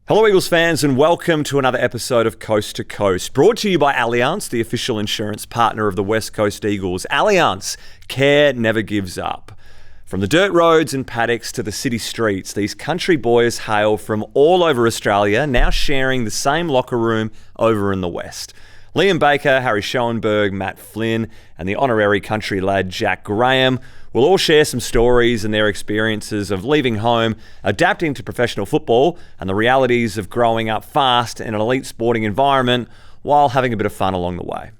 Hello Eagles fans and welcome to another episode of Coast to Coast, brought to you by Allianz, the official insurance partner of the West Coast Eagles. Allianz, care never gives up. From the dirt roads and paddocks to the city streets, these country boys hail from all over Australia, now sharing the same locker room over in the West. Liam Baker, Harry Schoenberg, Matt Flynn and the honorary country lad Jack Graham will all share some stories and their experiences of leaving home, adapting to professional football and the realities of growing up fast in an elite sporting environment while having a bit of fun along the way.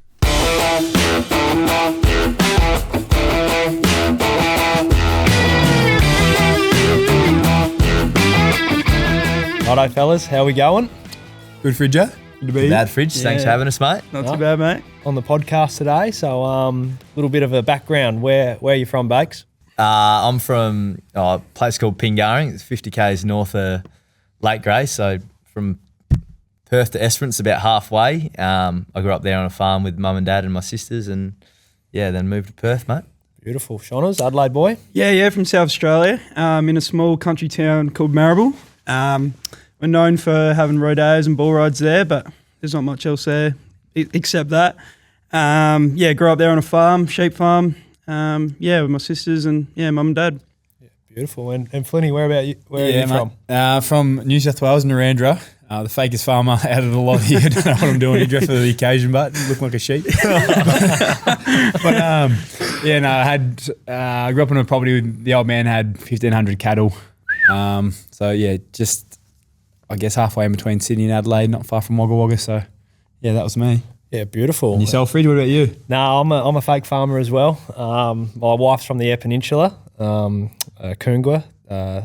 Righto, fellas, how we going? Good, Fridger. Good to be here. Bad Fridge, thanks for having us, mate. Not too bad, mate. On the podcast today, so a little bit of a background. Where are you from, Bakes? I'm from a place called Pingarring. It's 50 k's north of Lake Grace, so from Perth to Esperance, about halfway. I grew up there on a farm with mum and dad and my sisters, and then moved to Perth, mate. Beautiful. Shauna's Adelaide boy? Yeah, from South Australia, in a small country town called Marrable. We're known for having rodeos and bull rides there, but there's not much else there except that. Grew up there on a farm, sheep farm, with my sisters and, mum and dad. Yeah, beautiful. And Flinny, where are you from? From New South Wales, Narendra. The fakest farmer out of the lot here. I don't know what I'm doing. He dressed for the occasion, but look like a sheep. I grew up on a property with the old man had 1,500 cattle. Just I guess halfway in between Sydney and Adelaide, not far from Wagga Wagga. So that was me. Yeah, beautiful. And yourself, Fridge, what about you? No, I'm a fake farmer as well. My wife's from the Eyre Peninsula, Coonga.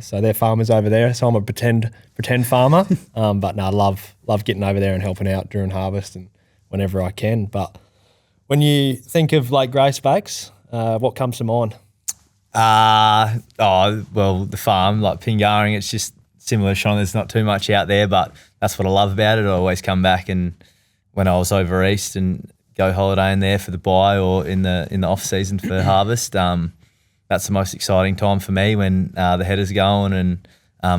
So they're farmers over there. So I'm a pretend farmer. But no, I love getting over there and helping out during harvest and whenever I can. But when you think of Lake Grace, Bakes, what comes to mind? The farm, like Pingarring, it's just similar to Sean. There's not too much out there, but that's what I love about it. I always come back, and when I was over east and go holidaying there for the buy or in the off season for harvest, that's the most exciting time for me when the headers are going and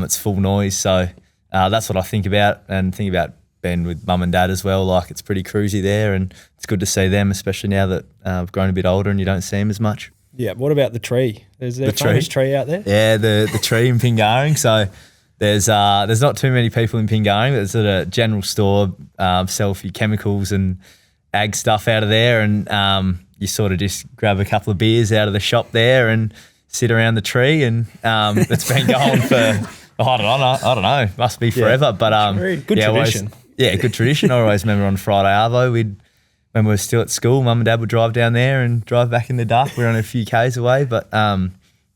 it's full noise. So that's what I think about, and think about being with mum and dad as well. Like, it's pretty cruisy there, and it's good to see them, especially now that I've grown a bit older and you don't see them as much. Yeah, what about the tree? Is there a famous tree out there? Yeah, the tree in Pingarring. So there's not too many people in Pingarring, but there's a general store, sell a few chemicals and ag stuff out of there, and you sort of just grab a couple of beers out of the shop there and sit around the tree, and it's been going for I don't know, must be forever. But good tradition. Good tradition. I always remember on Friday Arvo, when we were still at school, mum and dad would drive down there and drive back in the dark. We're only a few k's away, but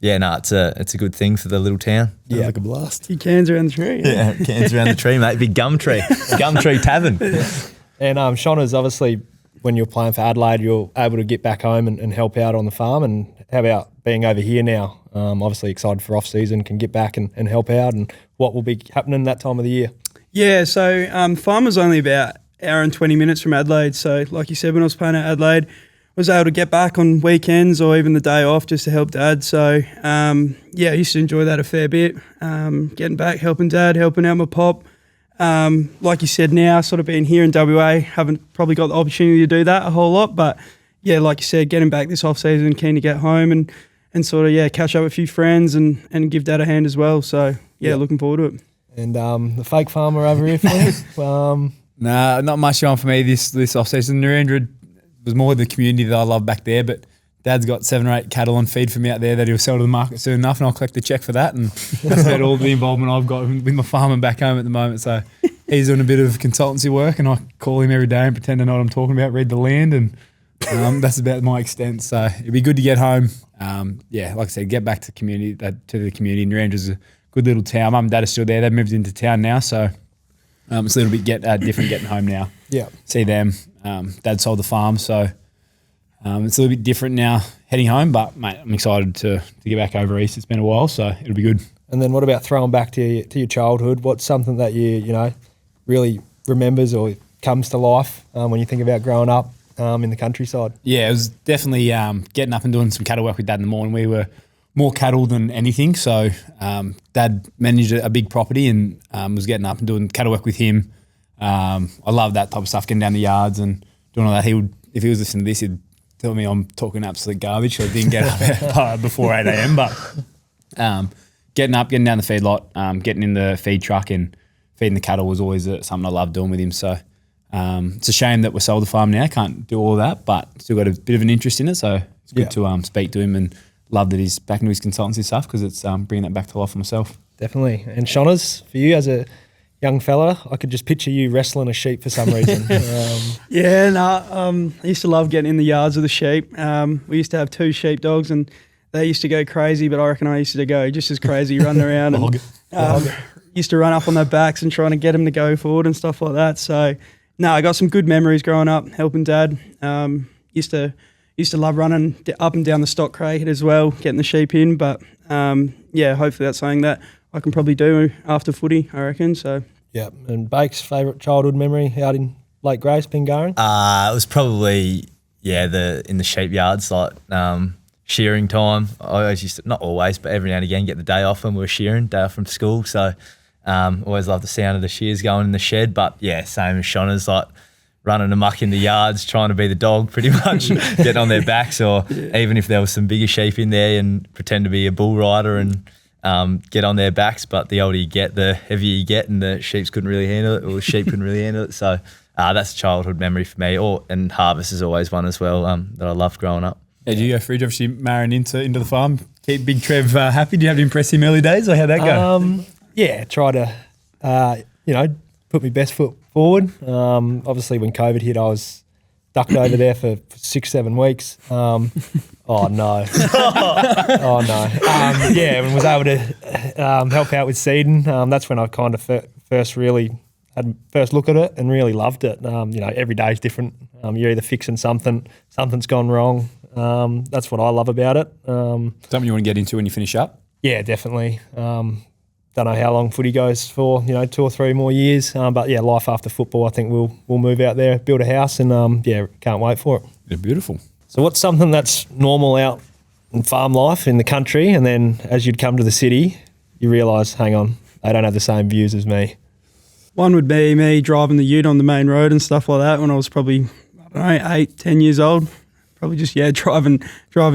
it's a good thing for the little town. Yeah, like a blast. Few cans around the tree. Yeah, cans around the tree, mate. Big gum tree tavern. And Shauna's obviously, when you're playing for Adelaide, you're able to get back home and help out on the farm. And how about being over here now? Obviously excited for off season, can get back and help out. And what will be happening that time of the year? Yeah, so farm was only about an hour and 20 minutes from Adelaide. So like you said, when I was playing at Adelaide, I was able to get back on weekends or even the day off just to help Dad. So I used to enjoy that a fair bit. Getting back, helping Dad, helping out my pop. Like you said, now sort of being here in WA, haven't probably got the opportunity to do that a whole lot. But yeah, like you said, getting back this off season, keen to get home and sort of catch up with a few friends and give Dad a hand as well. So looking forward to it. And the fake farmer over here, Flynn? Nah, not much on for me this off season. Narendra was more the community that I love back there, but Dad's got 7 or 8 cattle on feed for me out there that he'll sell to the market soon enough, and I'll collect the check for that. And that's about all the involvement I've got with my farming back home at the moment. So he's doing a bit of consultancy work, and I call him every day and pretend to know what I'm talking about, read the land, and that's about my extent. So it'd be good to get home. Like I said, get back to the community. Narendra's a good little town. Mum and Dad are still there. They've moved into town now, so it's a little bit different getting home now. Yeah, see them. Dad sold the farm, so it's a little bit different now heading home. But mate, I'm excited to get back over east. It's been a while, so it'll be good. And then what about throwing back to your childhood? What's something that you really remembers or comes to life when you think about growing up in the countryside? Yeah, it was definitely getting up and doing some cattle work with Dad in the morning. We were more cattle than anything. So Dad managed a big property and was getting up and doing cattle work with him. I love that type of stuff, getting down the yards and doing all that. He would, if he was listening to this, he'd tell me I'm talking absolute garbage, so I didn't get up before 8 a.m. But getting up, getting down the feedlot, getting in the feed truck and feeding the cattle was always something I loved doing with him. So it's a shame that we sold the farm now. Can't do all that, but still got a bit of an interest in it. So it's good to speak to him and love that he's back into his consultancy stuff because it's bringing that back to life for myself. Definitely. And Shauna's, for you as a young fella, I could just picture you wrestling a sheep for some reason. I used to love getting in the yards of the sheep. We used to have 2 sheepdogs and they used to go crazy, but I reckon I used to go just as crazy, running around and used to run up on their backs and trying to get them to go forward and stuff like that. So, I got some good memories growing up, helping Dad. Used to love running up and down the stock crate as well, getting the sheep in. But, hopefully that's something that I can probably do after footy, I reckon. So. Yeah, and Bake's favourite childhood memory out in Lake Grace, Pingarring? It was probably in the sheep yards, like shearing time. I always used to, not always, but every now and again get the day off when we were shearing, day off from school. So always loved the sound of the shears going in the shed. But same as Shauna's, like running amok in the yards, trying to be the dog pretty much, getting on their backs, or even if there was some bigger sheep in there and pretend to be a bull rider and get on their backs. But the older you get, the heavier you get, and the sheep couldn't really handle it, or the sheep couldn't really handle it. So that's a childhood memory for me. And harvest is always one as well that I loved growing up. Yeah, do you go Fridge, obviously marrying into the farm? Keep Big Trev happy? Do you have to impress him early days, or how'd that go? Try to, put my best foot forward. Obviously, when COVID hit, I was ducked over there for 6-7 weeks. Oh no! And was able to help out with seeding. That's when I kind of first look at it and really loved it. Every day is different. You're either fixing something's gone wrong. That's what I love about it. Something you want to get into when you finish up? Yeah, definitely. Don't know how long footy goes for, 2 or 3 more years. But life after football, I think we'll move out there, build a house, and can't wait for it. They're beautiful. So what's something that's normal out in farm life in the country, and then as you'd come to the city, you realise, hang on, they don't have the same views as me? One would be me driving the ute on the main road and stuff like that when I was probably, 8, 10 years old. Probably just, driving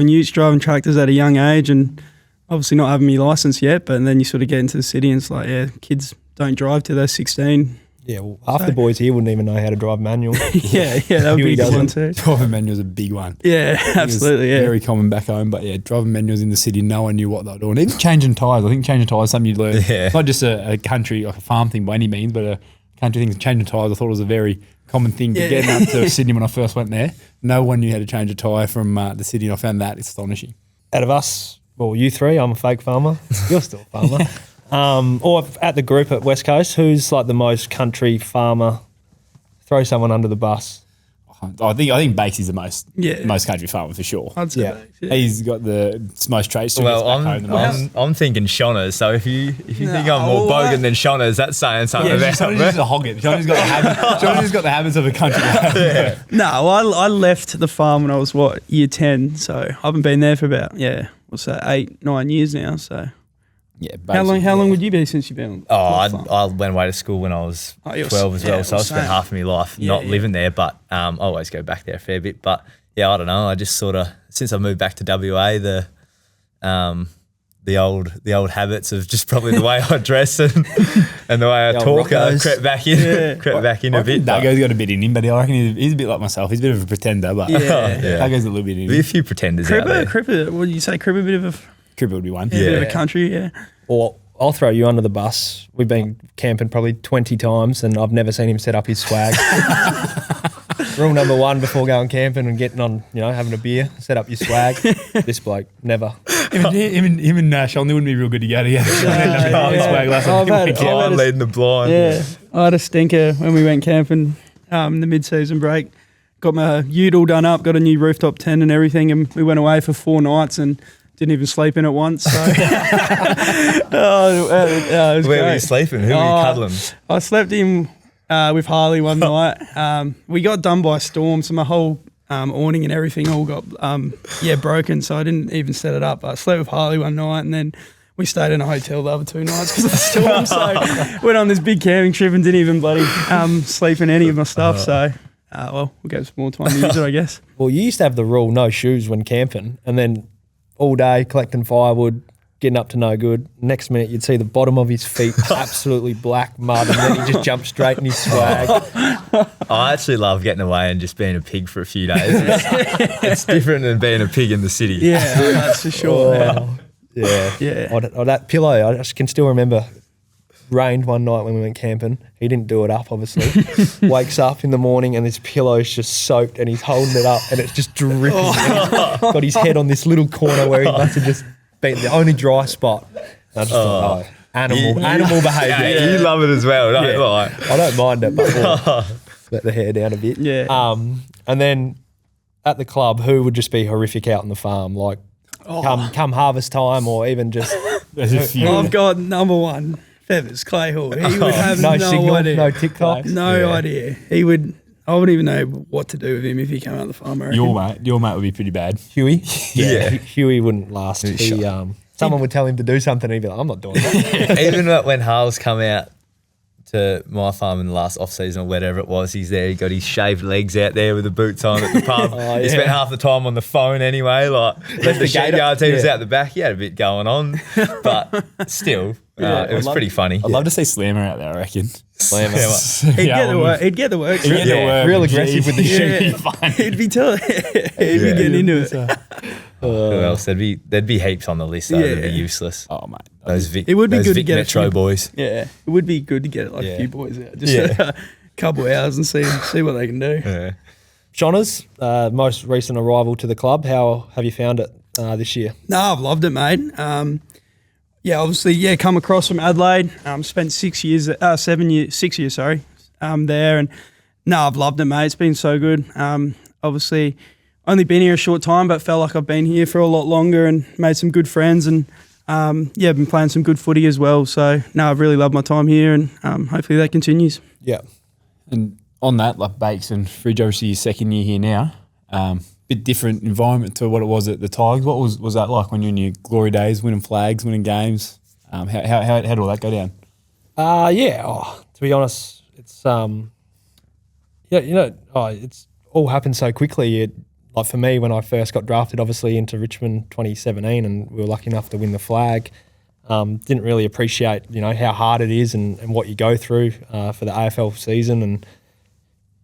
utes, driving tractors at a young age, and obviously not having my licence yet, but then you sort of get into the city and it's like, kids don't drive till they're 16. Yeah, well, half the boys here wouldn't even know how to drive manual. that would be a good one too. Driving manual's a big one. Yeah, absolutely, Very common back home, but driving manuals in the city, no one knew what they were doing. Even changing tyres. I think changing tyres is something you'd learn. Yeah. It's not just a country, like a farm thing by any means, but a country thing. Changing tyres, I thought it was a very common thing. Getting up to Sydney when I first went there, no one knew how to change a tyre from the city, and I found that astonishing. Out of us, well, you 3, I'm a fake farmer. You're still a farmer. Or at the group at West Coast, who's like the most country farmer? Throw someone under the bus. I think Bakes is the most country farmer for sure. I'd say Bakes, He's got the most traits to Well, him. I'm thinking Shauna's. So if you think I'm more bogan than Shauna's, that's saying something about Shauna's just a hogging. Shauna's got the habits of a country. No, I left the farm when I was year 10, so I haven't been there for about 8, 9 years now. So how long would you be since you've been? I went away to school when I was 12 as well, so I spent half of my life not living there, but I always go back there a fair bit. But I don't know. I just sort of, since I moved back to WA, the old habits of just probably the way I dress and the way I talk crept back in a bit. Duggo's got a bit in him, but I reckon he's a bit like myself. He's a bit of a pretender, but Duggo's a little bit in him. There's a few pretenders out there. Cripper, what did you say? Cripper, a bit of a... Cripper would be one. A bit of a country, Or I'll throw you under the bus. We've been camping probably 20 times and I've never seen him set up his swag. Rule number 1 before going camping and getting on, having a beer, set up your swag. This bloke, never. Him and Sean, they wouldn't be real good together. I'm leading the blind. Yeah. I had a stinker when we went camping in the mid-season break. Got my ute all done up, got a new rooftop tent and everything, and we went away for 4 nights and didn't even sleep in it once. So. It was Where great. were you sleeping? Who were you cuddling? I slept in with Harley one night. We got done by a storm, so my whole awning and everything all got broken, so I didn't even set it up. I slept with Harley one night, and then we stayed in a hotel the other 2 nights because of the storm. So went on this big camping trip and didn't even bloody sleep in any of my stuff. So we'll get some more time to use it, I guess. Well, you used to have the rule no shoes when camping, and then all day collecting firewood, getting up to no good. Next minute, you'd see the bottom of his feet absolutely black mud, and then he just jumped straight in his swag. I actually love getting away and just being a pig for a few days. It's different than being a pig in the city. Yeah, that's for sure. Yeah. Oh, that pillow, I just can still remember. Rained one night when we went camping. He didn't do it up, obviously. Wakes up in the morning and this pillow's just soaked and he's holding it up and it's just dripping. Got his head on this little corner where he must have just been the only dry spot. And I just thought, animal behaviour. Yeah, you love it as well, don't you? I don't mind it, but we'll let the hair down a bit. Yeah. And then at the club, who would just be horrific out on the farm? Like come harvest time or even just... There's a few. I've got number one, Feathers, Clay Hall. He would have no no signal, idea. no TikTok. No idea. I wouldn't even know what to do with him if he came out the farm. I reckon. Your mate would be pretty bad. Huey? Yeah. Huey wouldn't last. Someone would tell him to do something and he'd be like, I'm not doing that. Even when Harl's come out to my farm in the last off-season or whatever it was, he's there, he got his shaved legs out there with the boots on at the pub. He spent half the time on the phone anyway, like left the shed yard team was out the back. He had a bit going on, but still, it was pretty funny. I'd love to see Slammer out there, I reckon. Slammer. He'd get the work. He'd get the work. Real aggressive with the shoe. He'd be getting into it. Who else? There'd be heaps on the list though. That'd be useless. Oh, mate. Those Vic, It would be those good to Vic get a Metro few- boys. Yeah, it would be good to get a few boys out, just a couple of hours and see what they can do. Yeah. Shonners, most recent arrival to the club. How have you found it this year? No, I've loved it, mate. Obviously, come across from Adelaide. Spent 6 years, there, and I've loved it, mate. It's been so good. Obviously, only been here a short time, but felt like I've been here for a lot longer and made some good friends and been playing some good footy as well. So, no, I've really loved my time here and hopefully that continues. Yeah. And on that, like Bakes and Fridge, obviously your second year here now, bit different environment to what it was at the Tigers. What was that like when you were in your glory days, winning flags, winning games? How did all that go down? To be honest, it's it's all happened so quickly. Like for me, when I first got drafted, obviously into Richmond 2017, and we were lucky enough to win the flag. Didn't really appreciate, how hard it is and what you go through for the AFL season, and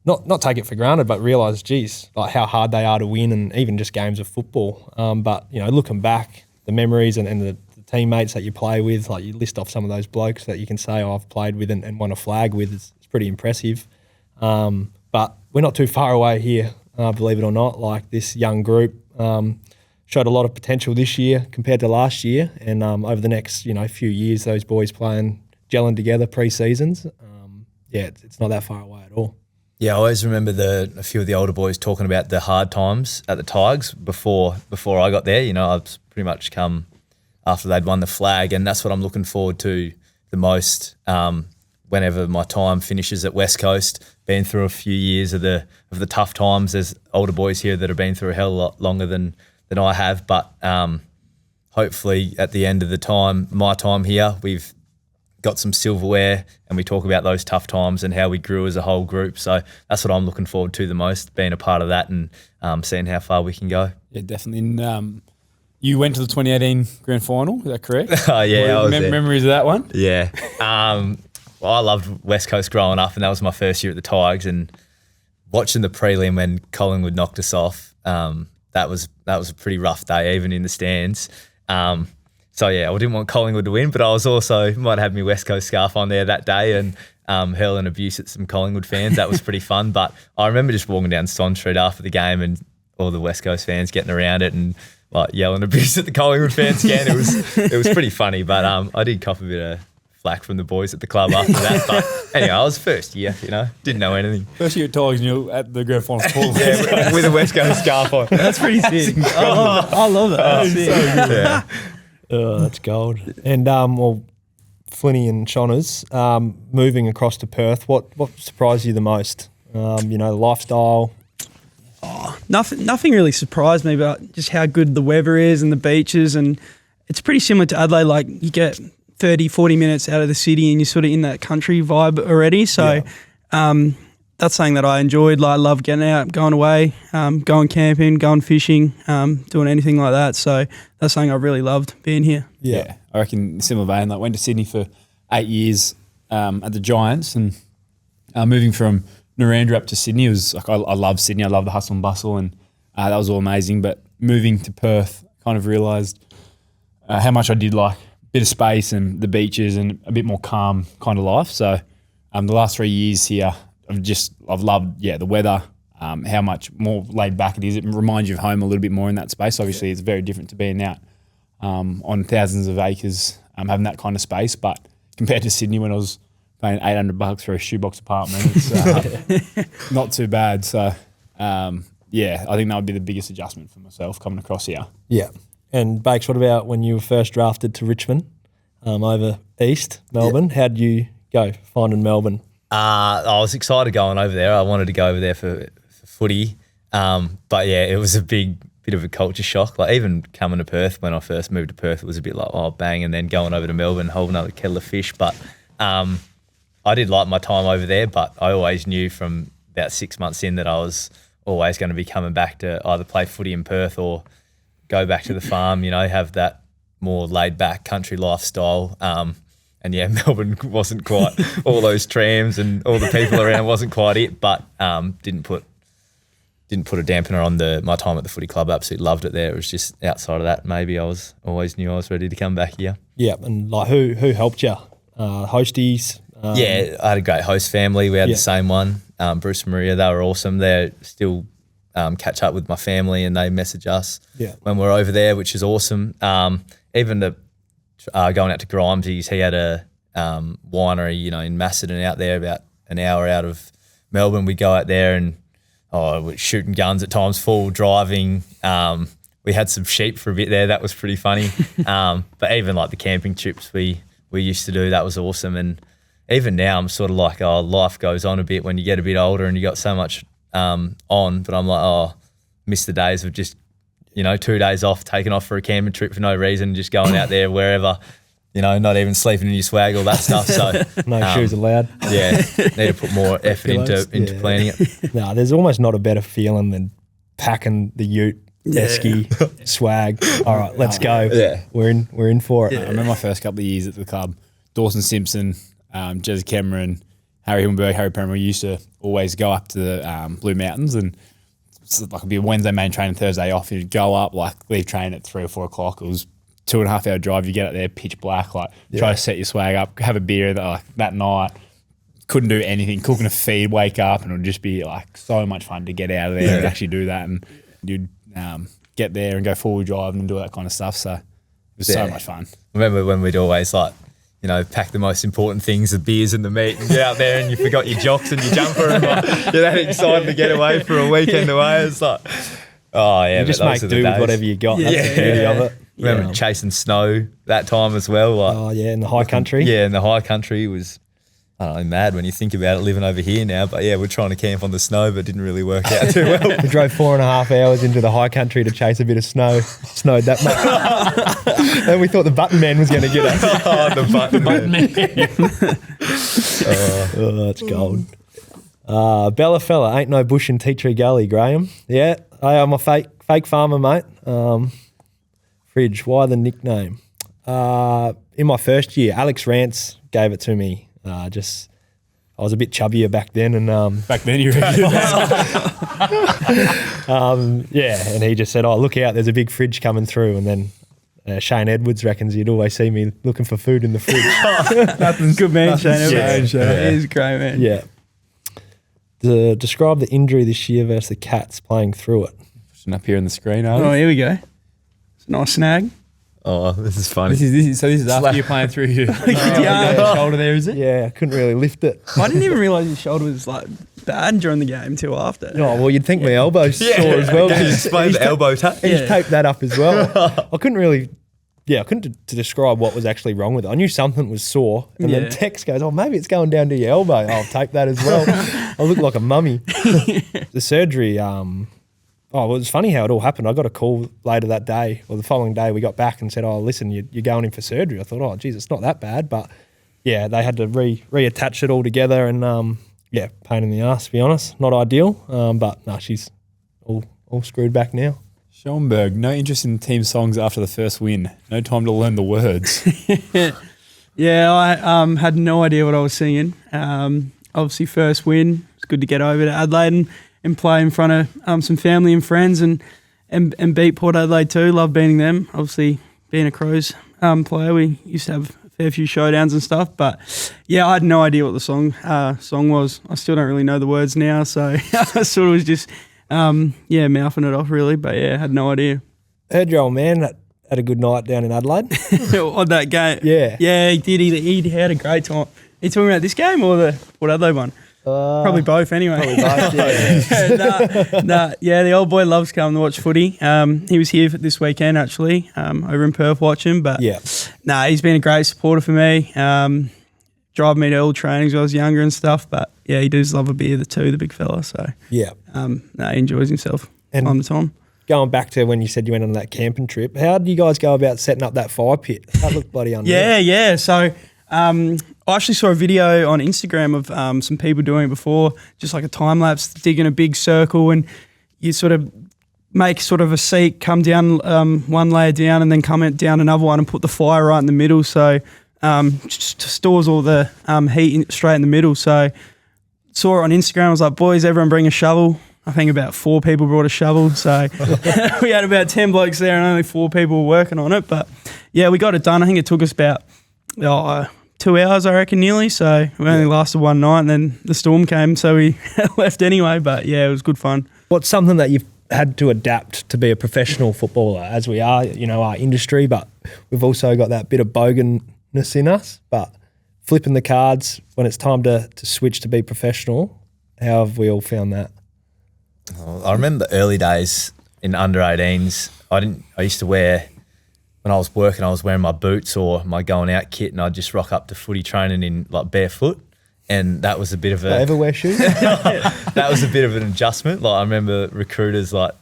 not take it for granted, but realise, geez, like how hard they are to win, and even just games of football. But looking back, the memories and the teammates that you play with, like you list off some of those blokes that you can say, I've played with and won a flag with. It's pretty impressive. But we're not too far away here, believe it or not. Like this young group showed a lot of potential this year compared to last year, and over the next few years, those boys gelling together pre-seasons. It's not that far away at all. Yeah, I always remember a few of the older boys talking about the hard times at the Tigers before I got there. I've pretty much come after they'd won the flag, and that's what I'm looking forward to the most. Whenever my time finishes at West Coast, been through a few years of the tough times. There's older boys here that have been through a hell of a lot longer than I have, but hopefully at the end of my time here, we've got some silverware and we talk about those tough times and how we grew as a whole group. So that's what I'm looking forward to the most, being a part of that and seeing how far we can go. Yeah, definitely. And, you went to the 2018 grand final, is that correct? I was there. Memories of that one? Yeah. Well, I loved West Coast growing up, and that was my first year at the Tigers, and watching the prelim when Collingwood knocked us off, that was a pretty rough day, even in the stands. I didn't want Collingwood to win, but I was also might have my West Coast scarf on there that day and hurling abuse at some Collingwood fans. That was pretty fun. But I remember just walking down Ston Street after the game and all the West Coast fans getting around it and like yelling abuse at the Collingwood fans again. It was pretty funny, but I did cop a bit of flack from the boys at the club after that. But anyway, I was first year, didn't know anything. First year at Tigers, and you're at the grand final. Yeah, with a West Coast scarf on. That's pretty sick. I love that. That's sick. Yeah. That's gold. And Flinny and Shonners, moving across to Perth, what surprised you the most? The lifestyle. nothing really surprised me, but just how good the weather is and the beaches, and it's pretty similar to Adelaide. Like you get 30, 40 minutes out of the city and you're sort of in that country vibe already. So that's something that I enjoyed. Like I love getting out, going away, going camping, going fishing, doing anything like that. So that's something I really loved being here. Yeah, I reckon similar vein. Like went to Sydney for 8 years at the Giants, and moving from Narendra up to Sydney was like I love Sydney. I love the hustle and bustle, and that was all amazing. But moving to Perth, kind of realised how much I did like a bit of space and the beaches and a bit more calm kind of life. So the last 3 years here, I've loved the weather, how much more laid back it is. It reminds you of home a little bit more in that space. Obviously, it's very different to being out on thousands of acres, having that kind of space. But compared to Sydney, when I was paying $800 for a shoebox apartment, it's not too bad. So I think that would be the biggest adjustment for myself coming across here. Yeah. And Bakes, what about when you were first drafted to Richmond over east Melbourne? How did you go finding Melbourne? I was excited going over there. I wanted to go over there for footy. But yeah, it was a bit of a culture shock. Like even coming to Perth, when I first moved to Perth, it was a bit like, oh, bang. And then going over to Melbourne, whole another kettle of fish. But I did like my time over there, but I always knew from about 6 months in that I was always going to be coming back to either play footy in Perth or go back to the farm, have that more laid back country lifestyle. And yeah, Melbourne wasn't quite all those trams and all the people around wasn't quite it, but didn't put a dampener on my time at the footy club. Absolutely loved it there. It was just outside of that, maybe I always knew I was ready to come back here. Yeah, and like who helped you? Hosties? Yeah, I had a great host family. We had the same one, Bruce and Maria. They were awesome. They still catch up with my family and they message us when we're over there, which is awesome. Even going out to Grimes's, he had a winery, in Macedon out there, about an hour out of Melbourne. We'd go out there and we're shooting guns at times, full driving. We had some sheep for a bit there. That was pretty funny. But even like the camping trips we used to do, that was awesome. And even now I'm sort of like, life goes on a bit when you get a bit older and you got so much on. But I'm like, miss the days of just 2 days off, taking off for a camping trip for no reason, just going out there wherever, not even sleeping in your swag, all that stuff. So no shoes allowed. Yeah, need to put more effort into planning it. No, there's almost not a better feeling than packing the ute, esky, swag. All right, let's go. Yeah, we're in for it. Yeah. I remember my first couple of years at the club. Dawson Simpson, Jez Cameron, Harry Hillenberg, Harry Penrell used to always go up to the Blue Mountains, and it's like it'd be a Wednesday main train and Thursday off. You'd go up, leave train at 3 or 4 o'clock. It was 2.5 hour drive. You get up there, pitch black, try to set your swag up, have a beer that night. Couldn't do anything, cooking a feed, wake up, and it would just be so much fun to get out of there and actually do that. And you'd get there and go full drive and do that kind of stuff. So it was so much fun. Remember when we'd always pack the most important things, the beers and the meat, and get out there and you forgot your jocks and your jumper and you're that excited to get away for a weekend away. It's like, you just make do with whatever you got. That's the beauty of it. Remember chasing snow that time as well. In the high country. Yeah, in the high country was, I don't know, mad when you think about it living over here now. But yeah, we're trying to camp on the snow, but it didn't really work out too well. We drove 4.5 hours into the high country to chase a bit of snow. Snowed that much. And we thought the button man was going to get us. The button man. That's gold. Bella fella, ain't no bush in Tea Tree Gully, Graham. Yeah, I'm a fake farmer, mate. Fridge, why the nickname? In my first year, Alex Rance gave it to me. I was a bit chubbier back then, and back then you were and he just said, look out, there's a big fridge coming through. And then Shane Edwards reckons you'd always see me looking for food in the fridge. Nothing's good, man. Shane Edwards. He's a great man. Yeah. Describe the injury this year versus the Cats playing through it. Pushing up here on the screen, here we go. It's a nice snag. Oh, this is funny. This is after you're playing through your shoulder there, is it? Yeah, I couldn't really lift it. I didn't even realise your shoulder was bad during the game till after. Oh, well, you'd think my elbow's sore as well. Explain the elbow tape. He's taped that up as well. I couldn't to describe what was actually wrong with it. I knew something was sore, and then Tex goes, maybe it's going down to your elbow. I'll tape that as well. I look like a mummy. The surgery, well, it was funny how it all happened. I got a call later that day, or the following day. We got back and said, "Oh, listen, you're going in for surgery." I thought, "Oh, geez, it's not that bad." But yeah, they had to reattach it all together, and yeah, pain in the ass, to be honest. Not ideal, but no, she's all screwed back now. Schoenberg, no interest in team songs after the first win. No time to learn the words. Yeah, I had no idea what I was singing. Obviously, first win. It's good to get over to Adelaide and play in front of some family and friends and beat Port Adelaide too. Love beating them. Obviously, being a Crows player, we used to have a fair few showdowns and stuff. But yeah, I had no idea what the song was. I still don't really know the words now, so I sort of was just mouthing it off really. But yeah, I had no idea. Heard your old man had a good night down in Adelaide. On that game. Yeah. Yeah, he did. He had a great time. Are you talking about this game or the Port Adelaide one? Probably both anyway. Probably both, yeah. Yeah, the old boy loves coming to watch footy. He was here this weekend actually, over in Perth watching. But Yeah. he's been a great supporter for me. Driving me to all trainings when I was younger and stuff. But yeah, he does love a beer too, the big fella. So Yeah. he enjoys himself And- time to time. Going back to when you said you went on that camping trip, how did you guys go about setting up that fire pit? That looked bloody unreal. Yeah. So I actually saw a video on Instagram of some people doing it before, just like a time lapse, digging a big circle, and you sort of make sort of a seat, come down one layer down, and then come down another one, and put the fire right in the middle. So just stores all the heat straight in the middle. So saw it on Instagram. I was like, boys, everyone bring a shovel. I think about 4 people brought a shovel. So we had about 10 blokes there and only 4 people were working on it. But yeah, we got it done. I think it took us about 2 hours, I reckon, nearly. So we only lasted one night and then the storm came. So we left anyway. But yeah, it was good fun. What's something that you've had to adapt to be a professional footballer, as we are, our industry, but we've also got that bit of boganness in us. But flipping the cards when it's time to switch to be professional, how have we all found that? I remember the early days in under 18s. I used to wear, when I was working, I was wearing my boots or my going out kit, and I'd just rock up to footy training in like barefoot, and that was a bit of a. Ever wear shoes? That was a bit of an adjustment. Like I remember recruiters like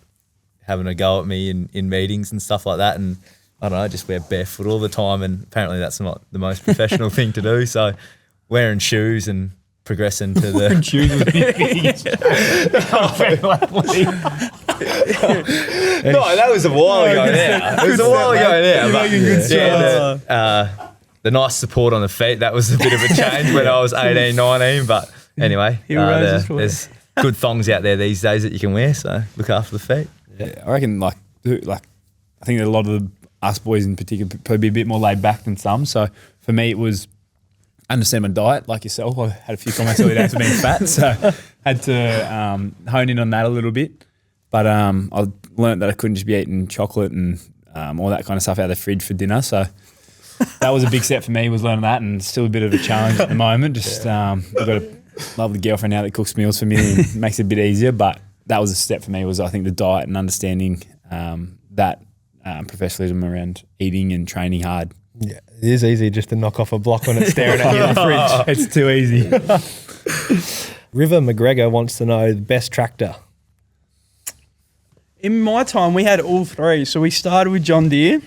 having a go at me in meetings and stuff like that, and I don't know, just wear barefoot all the time, and apparently that's not the most professional thing to do. So wearing shoes and progressing to the No, that was a while ago now. It was a while ago now. But the nice support on the feet, that was a bit of a change when I was 18, 19. But anyway, there's good thongs out there these days that you can wear, so look after the feet. Yeah, I reckon I think that a lot of us boys in particular probably a bit more laid back than some. So for me, it was understand my diet like yourself. I had a few comments earlier days for being fat, so had to hone in on that a little bit. But I learnt that I couldn't just be eating chocolate and all that kind of stuff out of the fridge for dinner. So that was a big step for me, was learning that, and still a bit of a challenge at the moment. Just I've got a lovely girlfriend now that cooks meals for me and makes it a bit easier. But that was a step for me, was I think the diet and understanding that professionalism around eating and training hard. Yeah, it is easy just to knock off a block when it's staring at you in the fridge. It's too easy. River McGregor wants to know the best tractor. In my time, we had all 3. So we started with John Deere,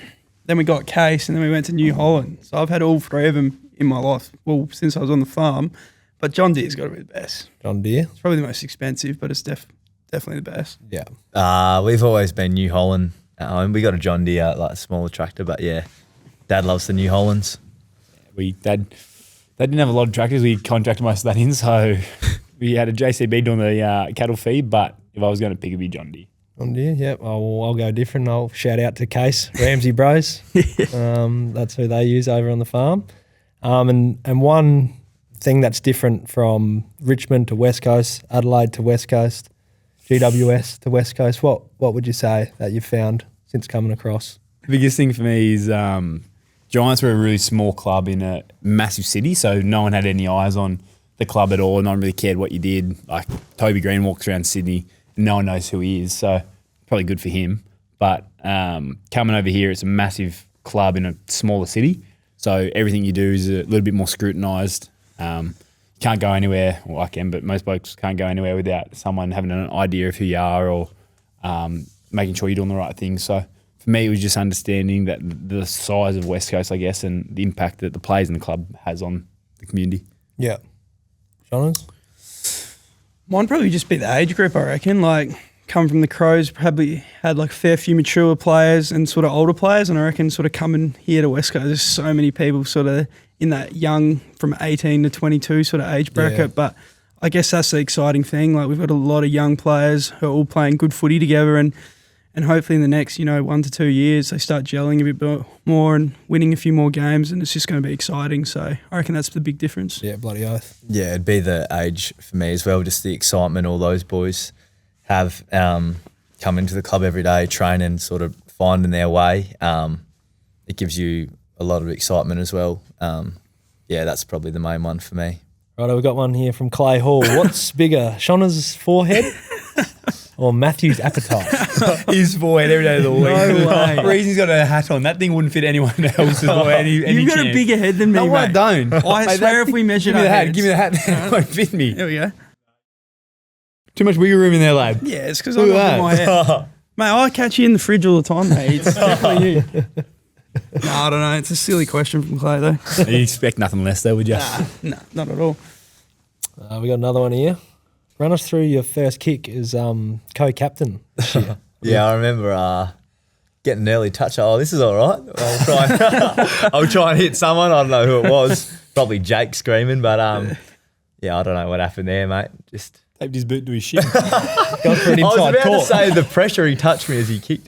then we got Case, and then we went to New Holland. So I've had all 3 of them in my life, well, since I was on the farm. But John Deere's got to be the best. John Deere? It's probably the most expensive, but it's definitely the best. Yeah. We've always been New Holland at home. We got a John Deere, like a smaller tractor, but yeah, Dad loves the New Hollands. Dad didn't have a lot of tractors. We contracted most of that in, so we had a JCB doing the cattle feed, but if I was going to pick, it'd be John Deere. John Deere, yep. I'll go different. I'll shout out to Case, Ramsey Bros. That's who they use over on the farm. And one thing that's different from Richmond to West Coast, Adelaide to West Coast, GWS to West Coast, what would you say that you've found since coming across? The biggest thing for me is Giants were a really small club in a massive city, so no one had any eyes on the club at all. No one really cared what you did. Like Toby Green walks around Sydney, no one knows who he is, so probably good for him. But coming over here, it's a massive club in a smaller city, so everything you do is a little bit more scrutinised. You can't go anywhere, well I can, but most blokes can't go anywhere without someone having an idea of who you are or making sure you're doing the right thing. So for me, it was just understanding that the size of West Coast, I guess, and the impact that the players in the club has on the community. Yeah. Shoners? Mine probably just be the age group, I reckon. Like, come from the Crows, probably had like a fair few mature players and sort of older players, and I reckon sort of coming here to West Coast, there's so many people sort of in that young, from 18 to 22 sort of age bracket. Yeah. But I guess that's the exciting thing. Like, we've got a lot of young players who are all playing good footy together, and hopefully in the next, 1 to 2 years, they start gelling a bit more and winning a few more games, and it's just going to be exciting. So I reckon that's the big difference. Yeah, bloody oath. Yeah, it'd be the age for me as well, just the excitement all those boys have come into the club every day, training, sort of finding their way. It gives you a lot of excitement as well. Yeah, that's probably the main one for me. Right, we've got one here from Clay Hall. What's bigger, Shonner's forehead or Matthew's appetite? His forehead every day of the week. No way. The reason he's got a hat on, that thing wouldn't fit anyone else's or any You've got a chance. bigger head than me, No, I mate. don't. I Mate, swear that- if we measured Give me our the hat. heads- Give me the hat. It won't fit me. There we go. Too much wiggle room in there, lad. Yeah, it's because Look I at got my head. Mate, I catch you in the fridge all the time, mate. It's definitely you. No, I don't know. It's a silly question from Clay, though. You expect nothing less, though, would you? No, not at all. We got another one here. Run us through your first kick as co-captain this year. Yeah, I remember getting an early touch. Oh, this is all right. I'll try and hit someone. I don't know who it was. Probably Jake screaming, but yeah, I don't know what happened there, mate. Just Taped his boot to his shin. Going for an I was inside about to talk. say the pressure he touched me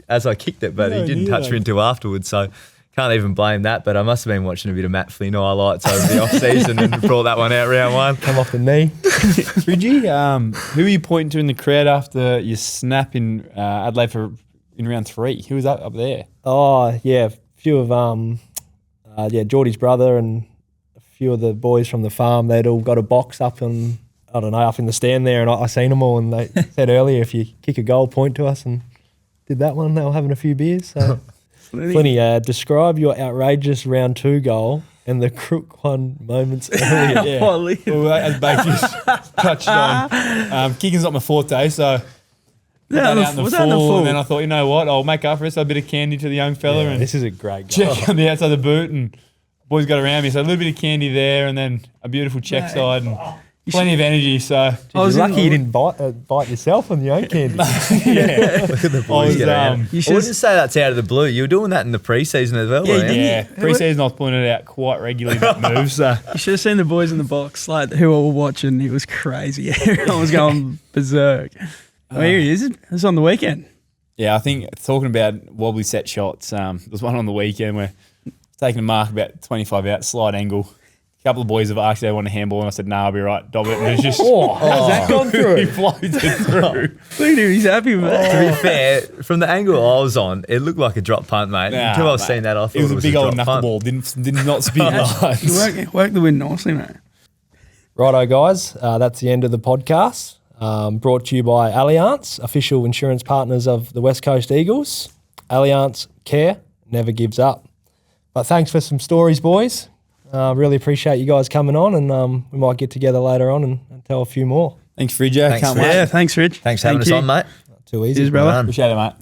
as I kicked it, but he didn't touch me until afterwards. So can't even blame that. But I must have been watching a bit of Matt Flynn highlights over the off season and brought that one out round one. Come off the knee. Fridgie, who were you pointing to in the crowd after your snap in Adelaide in round 3? Who was up there? Oh, yeah. A few of, Geordie's brother and a few of the boys from the farm, they'd all got a box up and I don't know, up in the stand there, and I seen them all, and they said earlier, if you kick a goal, point to us, and did that one. They were having a few beers. So, Flinny, describe your outrageous round 2 goal and the crook one moments earlier. Yeah. Holy. Well, as Bake just touched on, kicking's not my forte, so put that out in the was that in the full, full? and then I thought, you know what, I'll make up for it. So a bit of candy to the young fella and This is a great goal. check on the outside of the boot, and boys got around me. So a little bit of candy there, and then a beautiful check Mate. side, and plenty of energy. So I was You're in- lucky you didn't bite yourself on your own candy. yeah, Look at the I boys was, get around. You I should- wouldn't say that's out of the blue. You were doing that in the pre-season as well, Yeah, weren't you? yeah. Pre-season, I was pointing it out quite regularly, that move. So You should have seen the boys in the box, like who were all watching. It was crazy. Everyone was going berserk. Oh, here he is. It was on the weekend. yeah, I think talking about wobbly set shots, there was one on the weekend where taking a mark about 25 out, slight angle. A couple of boys have asked if they want a handball, and I said, "No, I'll be right. Dob it." And it's just How's that gone he through? floated through. Look at him. He's happy with it. To be fair, from the angle I was on, it looked like a drop punt, mate. Nah, Until I've mate. seen that, I thought It was a big old drop punt. knuckleball. Did not spin lines. You worked the win nicely, mate. Righto, guys. That's the end of the podcast. Brought to you by Allianz, official insurance partners of the West Coast Eagles. Allianz care never gives up. But thanks for some stories, boys. Really appreciate you guys coming on, and we might get together later on and tell a few more. Thanks, Fridger. Thanks, Can't Fridge. wait. Yeah, thanks, Rich. Thanks for having Thank us you. on, mate. Too easy. Cheers, brother. Well done. Appreciate it, mate.